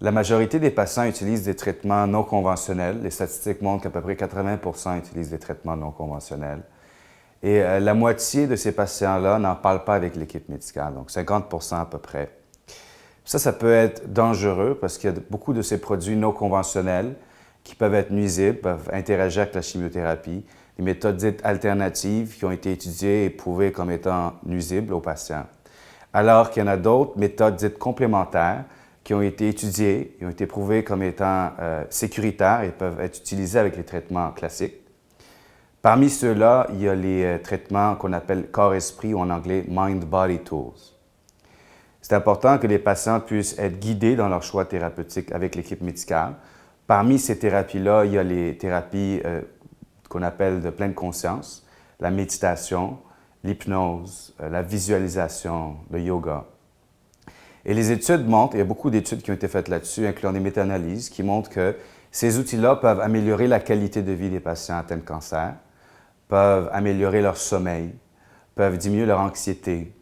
La majorité des patients utilisent des traitements non conventionnels. Les statistiques montrent qu'à peu près 80% utilisent des traitements non conventionnels. Et la moitié de ces patients-là n'en parlent pas avec l'équipe médicale, donc 50% à peu près. Ça peut être dangereux parce qu'il y a beaucoup de ces produits non conventionnels qui peuvent être nuisibles, peuvent interagir avec la chimiothérapie, des méthodes dites alternatives qui ont été étudiées et prouvées comme étant nuisibles aux patients. Alors qu'il y en a d'autres méthodes dites complémentaires qui ont été étudiées et ont été prouvées comme étant sécuritaires et peuvent être utilisées avec les traitements classiques. Parmi ceux-là, il y a les traitements qu'on appelle corps-esprit ou en anglais Mind-Body Tools. C'est important que les patients puissent être guidés dans leur choix thérapeutique avec l'équipe médicale. Parmi ces thérapies-là, il y a les thérapies qu'on appelle de pleine conscience, la méditation, l'hypnose, la visualisation, le yoga. Et les études montrent, il y a beaucoup d'études qui ont été faites là-dessus, incluant des méta-analyses, qui montrent que ces outils-là peuvent améliorer la qualité de vie des patients atteints de cancer, peuvent améliorer leur sommeil, peuvent diminuer leur anxiété,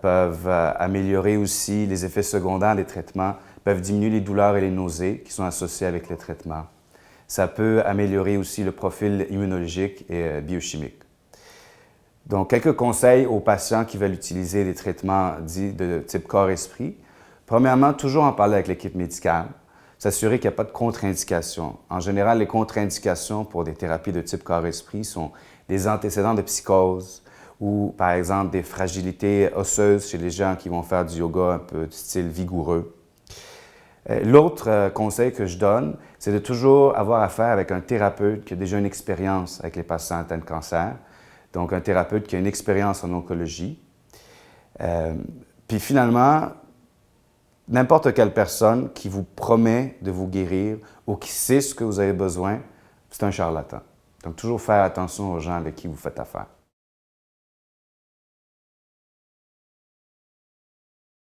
peuvent améliorer aussi les effets secondaires des traitements, peuvent diminuer les douleurs et les nausées qui sont associées avec les traitements. Ça peut améliorer aussi le profil immunologique et biochimique. Donc, quelques conseils aux patients qui veulent utiliser des traitements dits de type corps-esprit. Premièrement, toujours en parler avec l'équipe médicale, s'assurer qu'il n'y a pas de contre-indications. En général, les contre-indications pour des thérapies de type corps-esprit sont des antécédents de psychose ou, par exemple, des fragilités osseuses chez les gens qui vont faire du yoga un peu de style vigoureux. L'autre conseil que je donne, c'est de toujours avoir affaire avec un thérapeute qui a déjà une expérience avec les patients atteints de cancer. Donc, un thérapeute qui a une expérience en oncologie. Puis finalement, n'importe quelle personne qui vous promet de vous guérir ou qui sait ce que vous avez besoin, c'est un charlatan. Donc, toujours faire attention aux gens avec qui vous faites affaire.